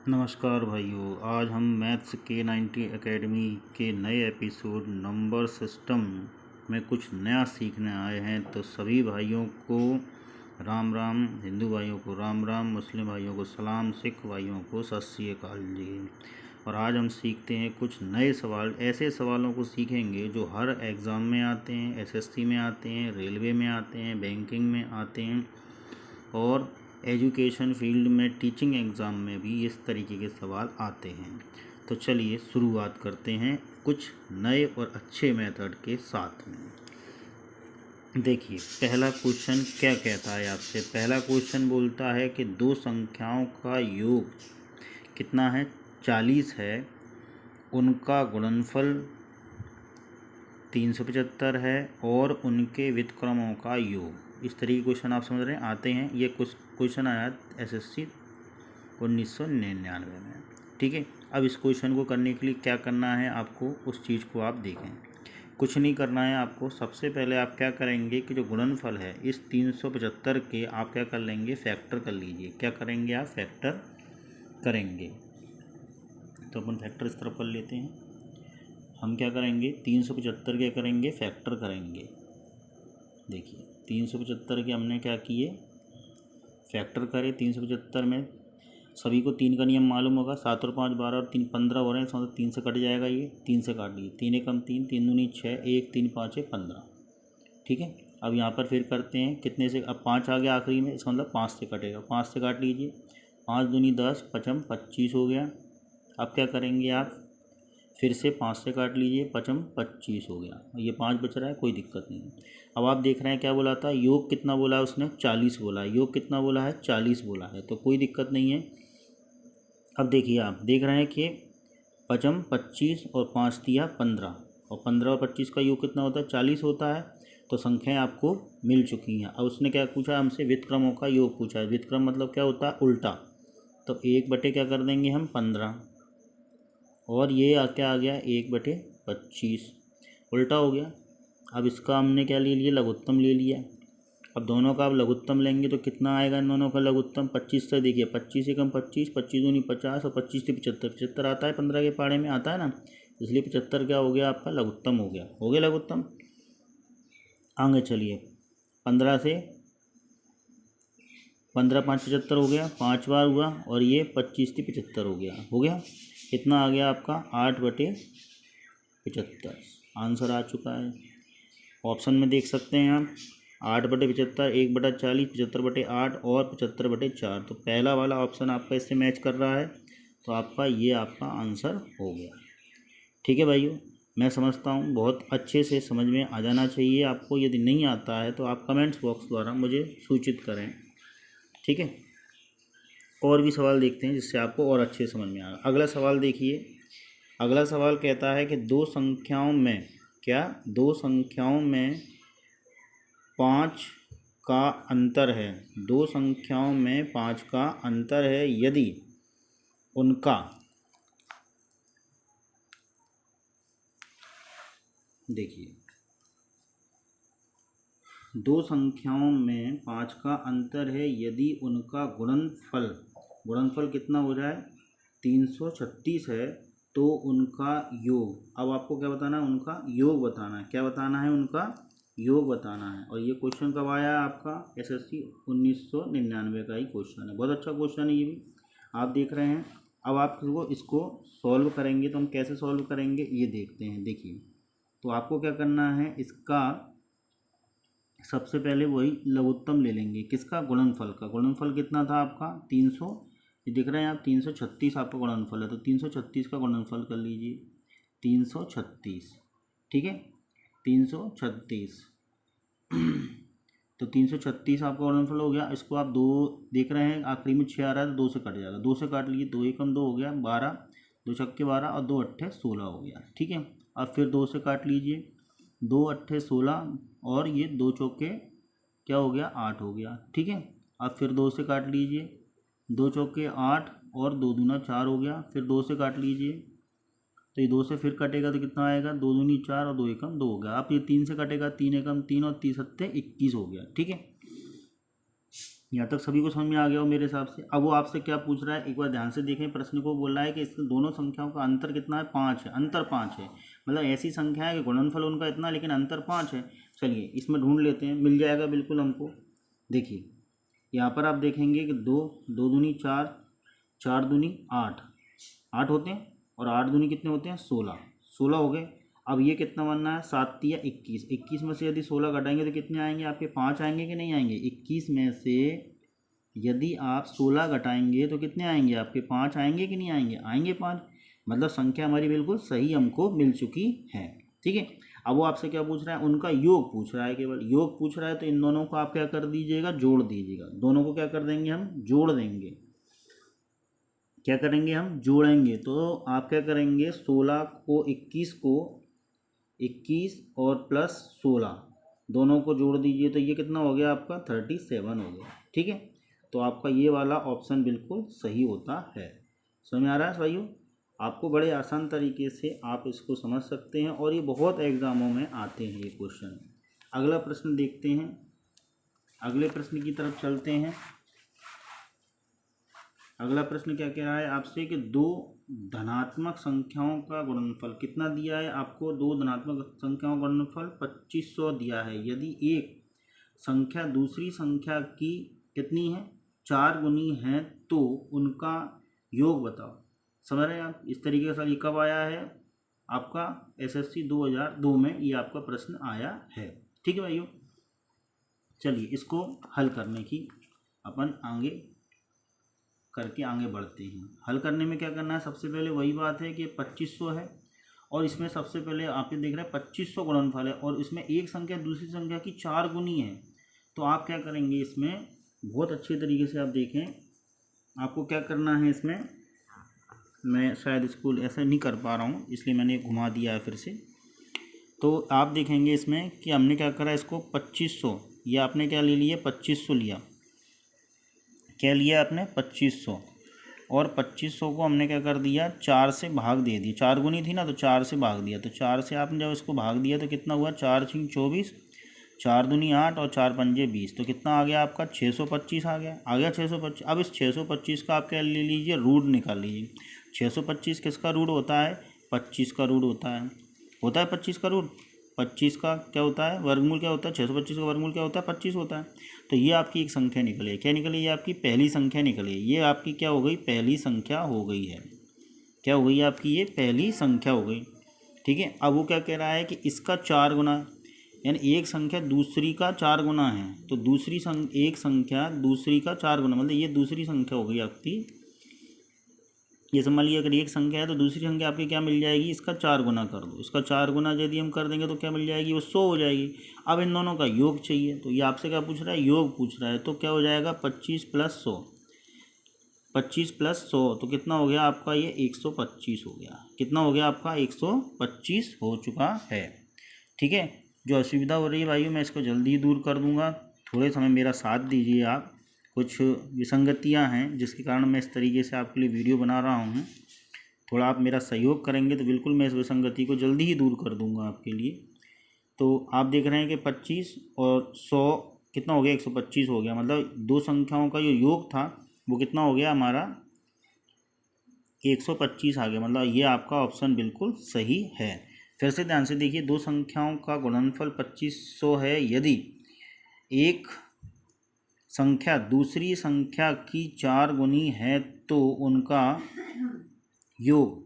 नमस्कार भाइयों, आज हम मैथ्स के 90 एकेडमी के नए एपिसोड नंबर सिस्टम में कुछ नया सीखने आए हैं। तो सभी भाइयों को राम राम, हिंदू भाइयों को राम राम, मुस्लिम भाइयों को सलाम, सिख भाइयों को सत श्री अकाल जी। और आज हम सीखते हैं कुछ नए सवाल। ऐसे सवालों को सीखेंगे जो हर एग्ज़ाम में आते हैं, एसएससी में आते हैं, रेलवे में आते हैं, बैंकिंग में आते हैं और एजुकेशन फील्ड में टीचिंग एग्ज़ाम में भी इस तरीके के सवाल आते हैं। तो चलिए शुरुआत करते हैं कुछ नए और अच्छे मेथड के साथ में। देखिए पहला क्वेश्चन क्या कहता है आपसे। पहला क्वेश्चन बोलता है कि दो संख्याओं का योग कितना है, 40 है, उनका गुणनफल 375 है और उनके व्युत्क्रमों का योग। इस तरीके के क्वेश्चन आप समझ रहे हैं आते हैं। ये कुछ क्वेश्चन आया एसएससी 1999 में। ठीक है, अब इस क्वेश्चन को करने के लिए क्या करना है आपको, उस चीज़ को आप देखें। कुछ नहीं करना है आपको। सबसे पहले आप क्या करेंगे कि जो गुणनफल है इस 375 के आप क्या कर लेंगे, फैक्टर कर लीजिए। क्या करेंगे आप, फैक्टर करेंगे। तो अपन फैक्टर इस तरफ कर लेते हैं। हम क्या करेंगे, 375 के करेंगे फैक्टर करेंगे। देखिए 375 के हमने क्या किए, फैक्टर करे। 375 में सभी को 3 का नियम मालूम होगा। 7 और 5 12 और 3 15 हो रहे हैं। इसका 3 से कट जाएगा, ये 3 से काट लीजिए। 3 एकम 3, 3 दूनी 6, 1 3 5 15। ठीक है, अब यहाँ पर फिर करते हैं कितने से, अब 5 आ गया आखिरी में, इसका मतलब 5 से कटेगा। 5 से काट लीजिए। 5 दूनी 10, 5 25 हो गया। अब क्या करेंगे आप, फिर से 5 से काट लीजिए, 5 25 हो गया। ये 5 बच रहा है, कोई दिक्कत नहीं है। अब आप देख रहे हैं क्या बोला था, योग कितना बोला है उसने, 40 बोला है। योग कितना बोला है, 40 बोला है, तो कोई दिक्कत नहीं है। अब देखिए आप देख रहे हैं कि 5 25 और 5 दिया 15, और 15 और 25 का योग कितना होता है, 40 होता है। तो संख्याएं आपको मिल चुकी हैं। अब उसने क्या पूछा हमसे, व्युत्क्रमों का योग पूछा है। व्युत्क्रम मतलब क्या होता है, उल्टा। तो 1 क्या कर देंगे हम, 15, और ये क्या आ गया, 1/25, उल्टा हो गया। अब इसका हमने क्या ले लिया, लघुत्तम ले लिया। अब दोनों का आप लघुत्तम लेंगे तो कितना आएगा इन दोनों का लघुत्तम, 25 से। देखिए 25 एकम 25, 25 दूनी 50 और 25 से 75, 75 आता है 15 के पाड़े में आता है ना, इसलिए 75 क्या हो गया आपका, लघुत्तम हो गया। हो गया लघुत्तम। आगे चलिए, 15 से 15 5 75 हो गया, 5 बार हुआ, और ये 25 से 75 हो गया। हो गया, कितना आ गया आपका, 8/75 आंसर आ चुका है। ऑप्शन में देख सकते हैं आप, 8/75, 1/40, 75/8 और 75/4। तो पहला वाला ऑप्शन आपका इससे मैच कर रहा है, तो आपका ये आपका आंसर हो गया। ठीक है भाइयों, मैं समझता हूँ बहुत अच्छे से समझ में आ जाना चाहिए आपको। यदि नहीं आता है तो आप कमेंट्स बॉक्स द्वारा मुझे सूचित करें। ठीक है, और भी सवाल देखते हैं जिससे आपको और अच्छे समझ में आएगा। अगला सवाल देखिए। अगला सवाल कहता है कि दो संख्याओं में, क्या, दो संख्याओं में 5 का अंतर है। दो संख्याओं में 5 का अंतर है यदि उनका, देखिए दो संख्याओं में 5 का अंतर है यदि उनका गुणनफल, गुणनफल कितना हो जाए, 336 है, तो उनका योग। अब आपको क्या बताना है, उनका योग बताना है। क्या बताना है, उनका योग बताना है। और ये क्वेश्चन कब आया है आपका, एसएससी 1999 का ही क्वेश्चन है। बहुत अच्छा क्वेश्चन है ये भी, आप देख रहे हैं। अब आप इसको सॉल्व करेंगे, तो हम कैसे सॉल्व करेंगे ये देखते हैं। देखिए तो आपको क्या करना है, इसका सबसे पहले वही लघुत्तम ले लेंगे। किसका, गुणनफल का। गुणनफल कितना था आपका, 300, ये दिख रहे हैं आप, 336 आपका गुणनफल है। तो 336 का गुणनफल कर लीजिए, 336। ठीक है, 336 तो 336 आपका गुणनफल हो गया। इसको आप दो देख रहे हैं, आखिरी में 6 आ रहा है तो 2 से कट जाएगा। 2 से काट लीजिए, 2 एकम 2 हो गया, 12, 2 छक्के 12 और 2 अट्ठे 16 हो गया। ठीक है, अब फिर 2 से काट लीजिए, 2 अट्ठे 16, और ये 2 चौके क्या हो गया, 8 हो गया। ठीक है, अब फिर 2 से काट लीजिए, 2 चौके 8 और 2 दूना 4 हो गया। फिर 2 से काट लीजिए, तो ये 2 से फिर कटेगा तो कितना आएगा, 2 दूनी 4 और 2 एकम 2 हो गया। अब ये 3 से कटेगा, 3 एकम 3 और 3 सत्ते 21 हो गया। ठीक है, यहाँ तक सभी को समझ में आ गया हो मेरे हिसाब से। अब वो आपसे क्या पूछ रहा है, एक बार ध्यान से देखें प्रश्न को। बोल रहा है कि इस दोनों संख्याओं का अंतर कितना है, 5 है, अंतर 5 है। मतलब ऐसी संख्या है कि गुणनफल उनका इतना लेकिन अंतर 5 है। चलिए इसमें ढूंढ लेते हैं, मिल जाएगा बिल्कुल हमको। देखिए यहाँ पर आप देखेंगे कि 2 2 दूनी 4, 4 दूनी 8, 8 होते हैं, और 8 दूनी कितने होते हैं, 16, 16 हो गए। अब ये कितना बनना है, 7 या 21, 21 में से यदि 16 घटाएंगे तो कितने आएंगे आपके, 5 आएंगे कि नहीं आएंगे। 21 में से यदि आप 16 घटाएंगे तो कितने आएंगे आपके, 5 आएंगे कि नहीं आएंगे, आएंगे 5। मतलब संख्या हमारी बिल्कुल सही हमको मिल चुकी है। ठीक है, अब वो आपसे क्या पूछ रहा है, उनका योग पूछ रहा है, केवल योग पूछ रहा है। तो इन दोनों को आप क्या कर दीजिएगा, जोड़ दीजिएगा। दोनों को क्या कर देंगे, हम जोड़ देंगे। क्या करेंगे, हम जोड़ेंगे। तो आप क्या करेंगे, 16 को 21 को 21 और प्लस 16 दोनों को जोड़ दीजिए तो ये कितना हो गया आपका, 37 हो गया। ठीक है, तो आपका ये वाला ऑप्शन बिल्कुल सही होता है। समझ में आ रहा है भाइयों, आपको बड़े आसान तरीके से आप इसको समझ सकते हैं, और ये बहुत एग्जामों में आते हैं ये क्वेश्चन। अगला प्रश्न देखते हैं, अगले प्रश्न की तरफ चलते हैं। अगला प्रश्न क्या कह रहा है आपसे कि दो धनात्मक संख्याओं का गुणनफल कितना दिया है आपको। दो धनात्मक संख्याओं का गुणनफल 2500 दिया है। यदि एक संख्या दूसरी संख्या की कितनी है, 4 गुनी है, तो उनका योग बताओ। समझ रहे हैं आप, इस तरीके का ये कब आया है आपका, SSC 2002 में ये आपका प्रश्न आया है। ठीक है भाइयों, चलिए इसको हल करने की अपन आगे करके आगे बढ़ते हैं। हल करने में क्या करना है, सबसे पहले वही बात है कि 2500 है, और इसमें सबसे पहले आप ये देख रहे हैं 2500 गुणनफल है, और इसमें एक संख्या दूसरी संख्या की 4 गुनी है। तो आप क्या करेंगे, इसमें बहुत अच्छे तरीके से आप देखें, आपको क्या करना है इसमें। मैं शायद इसको ऐसा नहीं कर पा रहा हूँ, इसलिए मैंने घुमा दिया है फिर से। तो आप देखेंगे इसमें कि हमने क्या करा, इसको 2500, ये आपने क्या ले लिया, 2500 लिया। क्या लिया आपने, 2500, और 2500 को हमने क्या कर दिया, 4 से भाग दे दिया। 4 गुनी थी ना, तो 4 से भाग दिया। तो 4 से आपने जब इसको भाग दिया तो कितना हुआ, 4 6 24, 4 दूनी 8 और 4 पंजे 20। तो कितना आ गया आपका, 625 आ गया 625। अब इस 625 का आप क्या ले लीजिए, रूट निकाल लीजिए। 625 किसका रूट होता है, 25 का रूट होता है 25 का रूट। 25 का क्या होता है, वर्गमूल क्या होता है, 625 का वर्गमूल क्या होता है, 25 होता है। तो ये आपकी एक संख्या निकली है। क्या निकली, ये आपकी पहली संख्या निकली है। ये आपकी क्या हो गई, पहली संख्या हो गई है। क्या हो गई आपकी, ये पहली संख्या हो गई। ठीक है, अब वो क्या कह रहा है कि इसका 4 गुना, यानी एक संख्या दूसरी का 4 गुना है। तो एक संख्या दूसरी का 4 गुना, मतलब ये दूसरी संख्या हो गई आपकी। ये समझ लिया, अगर एक संख्या है तो दूसरी संख्या आपकी क्या मिल जाएगी, इसका 4 गुना कर दो। इसका 4 गुना यदि हम कर देंगे तो क्या मिल जाएगी, वो 100 हो जाएगी। अब इन दोनों का योग चाहिए, तो ये आपसे क्या पूछ रहा है, योग पूछ रहा है। तो क्या हो जाएगा, 25 + 100, 25 + 100 तो कितना हो गया आपका, ये 125 हो गया। कितना हो गया आपका, 125 हो चुका है। ठीक है, जो असुविधा हो रही है भाइयों, मैं इसको जल्दी ही दूर कर दूंगा। थोड़े समय मेरा साथ दीजिए आप। कुछ विसंगतियां हैं जिसके कारण मैं इस तरीके से आपके लिए वीडियो बना रहा हूं। थोड़ा आप मेरा सहयोग करेंगे तो बिल्कुल मैं इस विसंगति को जल्दी ही दूर कर दूंगा आपके लिए। तो आप देख रहे हैं कि 25 और 100 कितना हो गया, 125 हो गया। मतलब दो संख्याओं का जो योग था वो कितना हो गया हमारा, 125 आ गया। मतलब ये आपका ऑप्शन बिल्कुल सही है। फिर से ध्यान से देखिए, दो संख्याओं का गुणनफल 2500 है। यदि एक संख्या दूसरी संख्या की 4 गुनी है तो उनका योग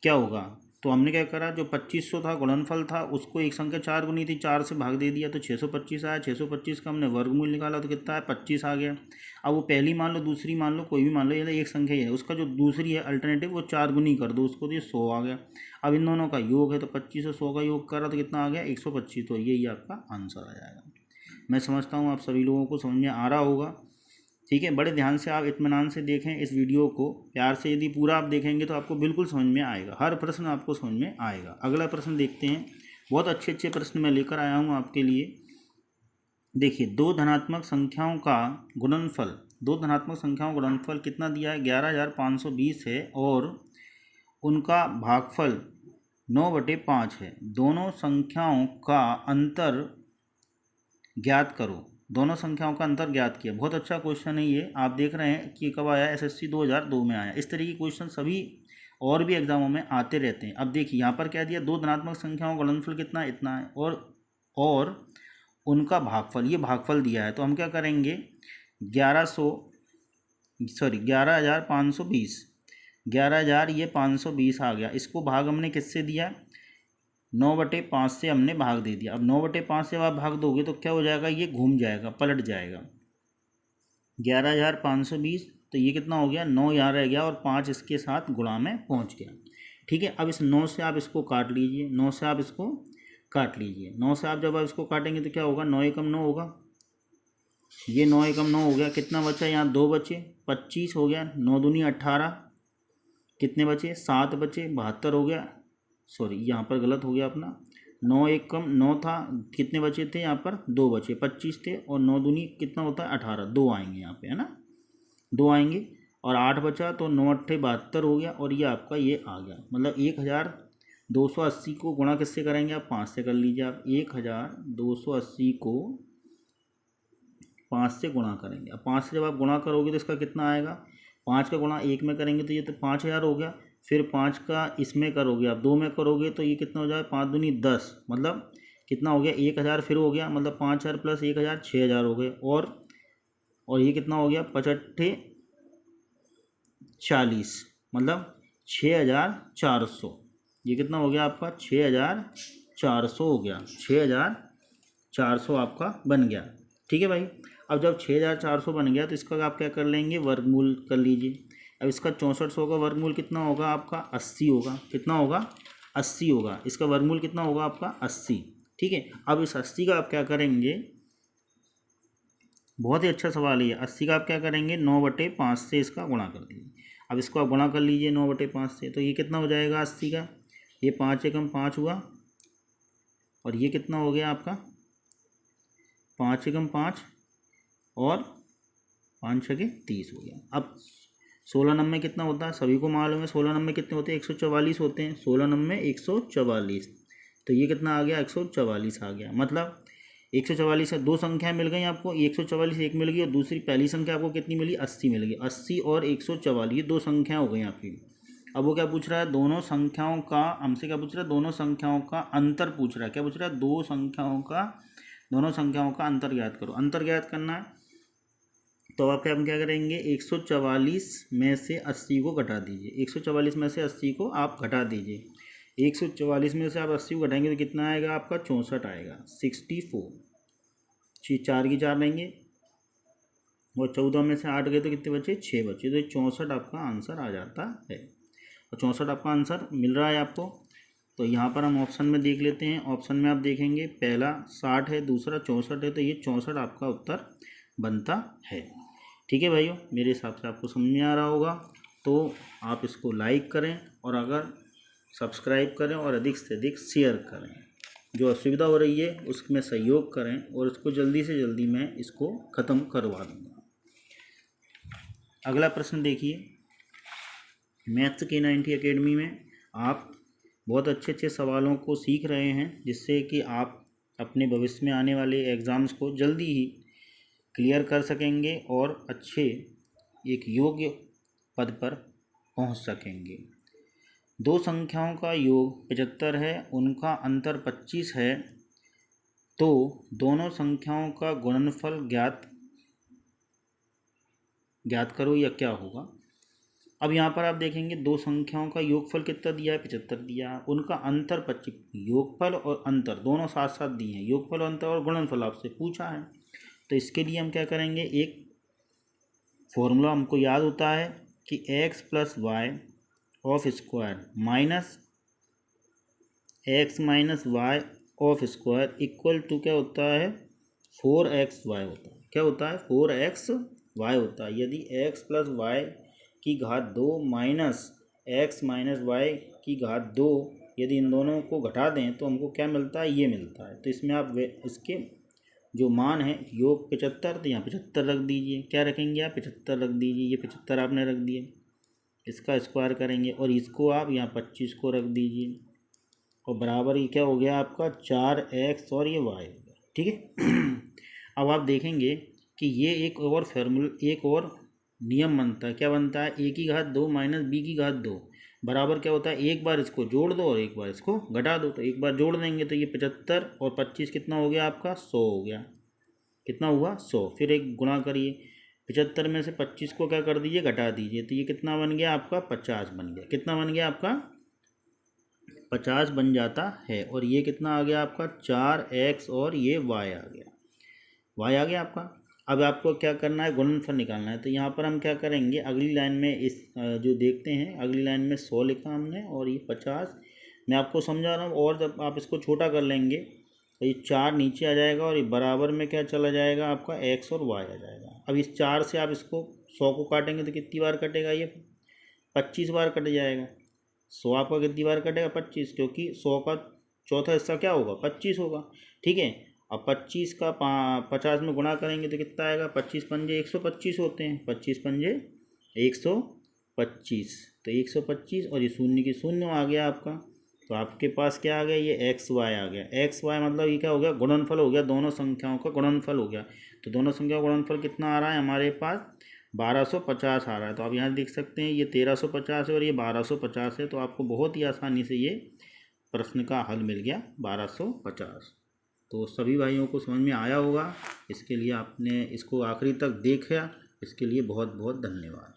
क्या होगा। तो हमने क्या करा, जो 2500 था गुणनफल था, उसको एक संख्या 4 गुनी थी, 4 से भाग दे दिया तो 625 आया। 625 का हमने वर्गमूल निकाला तो कितना है, 25 आ गया। अब वो पहली मान लो, दूसरी मान लो, कोई भी मान लो, ये एक संख्या ही है, उसका जो दूसरी है अल्टरनेटिव वो 4 गुनी कर दो उसको, तो ये 100 आ गया। अब इन दोनों का योग है तो 25 और 100 का योग करा तो कितना आ गया, 125। तो यही आपका आंसर आ जाएगा। मैं समझता हूँ आप सभी लोगों को समझ में आ रहा होगा। ठीक है, बड़े ध्यान से आप इत्मीनान से देखें इस वीडियो को, प्यार से यदि पूरा आप देखेंगे तो आपको बिल्कुल समझ में आएगा, हर प्रश्न आपको समझ में आएगा। अगला प्रश्न देखते हैं। बहुत अच्छे अच्छे प्रश्न मैं लेकर आया हूँ आपके लिए। देखिए, दो धनात्मक संख्याओं का गुणनफल, दो धनात्मक संख्याओं का गुणनफल कितना दिया है, 11520 है, और उनका भागफल 9/5 है। दोनों संख्याओं का अंतर ज्ञात करो। दोनों संख्याओं का अंतर ज्ञात किया। बहुत अच्छा क्वेश्चन है ये, आप देख रहे हैं कि कब आया, SSC 2002 में आया। इस तरह की क्वेश्चन सभी और भी एग्जामों में आते रहते हैं। अब देखिए यहाँ पर क्या दिया, दो धनात्मक संख्याओं का गुणनफल कितना है, इतना है, और उनका भागफल, ये भागफल दिया है। तो हम क्या करेंगे, 11,520, 11,000 ये 520 आ गया। इसको भाग हमने किससे दिया, 9/5 से हमने भाग दे दिया। अब 9/5 से आप भाग दोगे तो क्या हो जाएगा, ये घूम जाएगा, पलट जाएगा। 11,520, तो ये कितना हो गया, 9 यहाँ रह गया और 5 इसके साथ गुणा में पहुँच गया। ठीक है, अब इस 9 से आप इसको काट लीजिए, 9 से आप इसको काट लीजिए। 9 से आप जब आप इसको काटेंगे तो क्या होगा, 9 एकम 9 होगा, ये 9 एकम 9 हो गया। कितना बचा, यहाँ 2 बचे, 25 हो गया। 9 दूनी 18, कितने बचे, 7 बचे, 72 हो गया। सॉरी यहाँ पर गलत हो गया अपना, 9 एकम 9 था, कितने बचे थे यहाँ पर, 2 बचे, 25 थे, और 9 दूनी कितना होता है 18, 2 आएंगे यहाँ पे, है ना, 2 आएंगे, और 8 बचा, तो 9 अट्ठे 72 हो गया, और ये आपका ये आ गया। मतलब 1280 को गुणा किससे करेंगे आप, 5 से कर लीजिए आप। 1280 को 5 से गुणा करेंगे। अब 5 से जब आप गुणा करोगे तो इसका कितना आएगा, 5 का गुणा 1 में करेंगे तो ये तो 5,000 हो गया। फिर 5 का इसमें करोगे आप, 2 में करोगे तो ये कितना हो जाए, 5 दूनी 10, मतलब कितना हो गया, 1,000 फिर हो गया, मतलब 5,000 प्लस 1,000 6,000 हो गए। और ये कितना हो गया, 5 अट्ठे 40, मतलब 6,400। ये कितना हो गया आपका, 6,400 हो गया, 6,400 आपका बन गया। ठीक है भाई, अब जब 6,400 बन गया तो इसका आप क्या कर लेंगे, वर्गमूल कर लीजिए। अब इसका 6400 का वर्गमूल कितना होगा आपका, 80 होगा। कितना होगा, 80 होगा। इसका वर्गमूल कितना होगा आपका, 80। ठीक है, अब इस 80 का आप क्या करेंगे, बहुत ही अच्छा सवाल है ये। 80 का आप क्या करेंगे, 9/5 से इसका गुणा कर दीजिए। अब इसको आप गुणा कर लीजिए 9/5 से, तो ये कितना हो जाएगा 80 का, ये 5 एकम 5 हुआ, और ये कितना हो गया आपका 5 एकम 5, और 5 छके 30 हो गया। अब 16 नंबे कितना होता है, सभी को मालूम है। 16 नंबे कितने होते हैं, 144 होते हैं। 16 नंबे 144, तो ये कितना आ गया, 144 आ गया। मतलब 144 से दो संख्याएं मिल गई आपको, 144 एक मिल गई, और दूसरी पहली संख्या आपको कितनी मिली, 80 मिल गई। 80 और 144 ये दो संख्याएं हो गई आपकी। अब वो क्या पूछ रहा है, दोनों संख्याओं का, हमसे क्या पूछ रहा है, दोनों संख्याओं का अंतर पूछ रहा है। क्या पूछ रहा है, दोनों संख्याओं का अंतर ज्ञात करो। अंतर ज्ञात करना है तो आप हम क्या करेंगे, 144 में से 80 को घटा दीजिए। 144 में से 80 को आप घटा दीजिए। 144 में से आप 80 को घटाएंगे तो कितना आएगा आपका, 64 आएगा, 64। 4 की 4 लेंगे, और 14 में से 8 गए तो कितने बचे, 6 बचे। तो 64 आपका आंसर आ जाता है, और 64 आपका आंसर मिल रहा है आपको। तो यहाँ पर हम ऑप्शन में देख लेते हैं। ऑप्शन में आप देखेंगे, पहला 60 है, दूसरा 64 है, तो ये 64 आपका उत्तर बनता है। ठीक है भाइयों, मेरे हिसाब से आपको समझ में आ रहा होगा। तो आप इसको लाइक करें, और अगर सब्सक्राइब करें, और अधिक से अधिक शेयर करें। जो असुविधा हो रही है उसमें सहयोग करें, और इसको जल्दी से जल्दी मैं इसको ख़त्म करवा दूँगा। अगला प्रश्न देखिए, मैथ्स K90 एकेडमी में आप बहुत अच्छे अच्छे सवालों को सीख रहे हैं, जिससे कि आप अपने भविष्य में आने वाले एग्ज़ाम्स को जल्दी ही क्लियर कर सकेंगे, और अच्छे एक योग्य पद पर पहुंच सकेंगे। दो संख्याओं का योग 75 है, उनका अंतर 25 है, तो दोनों संख्याओं का गुणनफल ज्ञात करो, या क्या होगा। अब यहाँ पर आप देखेंगे, दो संख्याओं का योगफल कितना दिया है, 75 दिया है, उनका अंतर 25। योगफल और अंतर दोनों साथ साथ दिए हैं, योगफल अंतर और गुणनफल आपसे पूछा है। तो इसके लिए हम क्या करेंगे, एक फॉर्मूला हमको याद होता है कि x plus y of square minus x minus y of square equal to क्या होता है, 4xy होता है। क्या होता है, 4xy होता है। यदि x प्लस वाई की घात 2 माइनस x माइनस वाई की घात 2, यदि इन दोनों को घटा दें तो हमको क्या मिलता है, ये मिलता है। तो इसमें आप इसके जो मान है, योग 75, तो यहाँ 75 रख दीजिए। क्या रखेंगे आप, 75 रख दीजिए। ये 75 आपने रख दिए, इसका स्क्वायर करेंगे, और इसको आप यहाँ 25 को रख दीजिए, और बराबर ये क्या हो गया आपका 4x, और ये y हो गया। ठीक है। अब आप देखेंगे कि ये एक और नियम बनता है। क्या बनता है? a की घात 2 माइनस b की घात 2 बराबर क्या होता है? एक बार इसको जोड़ दो और एक बार इसको घटा दो। तो एक बार जोड़ देंगे तो ये 75 और 25 कितना हो गया आपका? 100 हो गया। कितना हुआ? 100। फिर एक गुणा करिए, 75 में से 25 को क्या कर दीजिए? घटा दीजिए। तो ये कितना बन गया आपका? 50 बन गया। कितना बन गया आपका? 50 बन जाता है। और ये कितना आ गया आपका? 4x और ये y आ गया। y आ गया आपका। अब आपको क्या करना है? गुणनफल निकालना है। तो यहाँ पर हम क्या करेंगे? अगली लाइन में इस जो देखते हैं, अगली लाइन में 100 लिखा हमने और ये 50। मैं आपको समझा रहा हूँ। और जब आप इसको छोटा कर लेंगे तो ये 4 नीचे आ जाएगा और ये बराबर में क्या चला जाएगा आपका? x और y आ जाएगा। अब इस 4 से आप इसको 100 को काटेंगे तो कितनी बार कटेगा? ये 25 बार कट जाएगा। 100 आपका कितनी बार कटेगा? 25, क्योंकि 100 का चौथा हिस्सा क्या होगा? 25 होगा। ठीक है। अब 25 का 50 में गुणा करेंगे तो कितना आएगा? 25 पंजे 125 होते हैं। 25 पंजे 125, तो 125 और ये शून्य की शून्य आ गया आपका। तो आपके पास क्या आ गया? ये एक्स वाई आ गया। एक्स वाई मतलब ये क्या हो गया? गुणनफल हो गया। दोनों संख्याओं का गुणनफल हो गया। तो दोनों संख्याओं का गुणनफल कितना आ रहा है हमारे पास? 1250 आ रहा है। तो आप यहाँ देख सकते हैं ये 1350 है और ये 1250 है। तो आपको बहुत ही आसानी से ये प्रश्न का हल मिल गया 1250। तो सभी भाइयों को समझ में आया होगा। इसके लिए आपने इसको आखिरी तक देखा, इसके लिए बहुत बहुत धन्यवाद।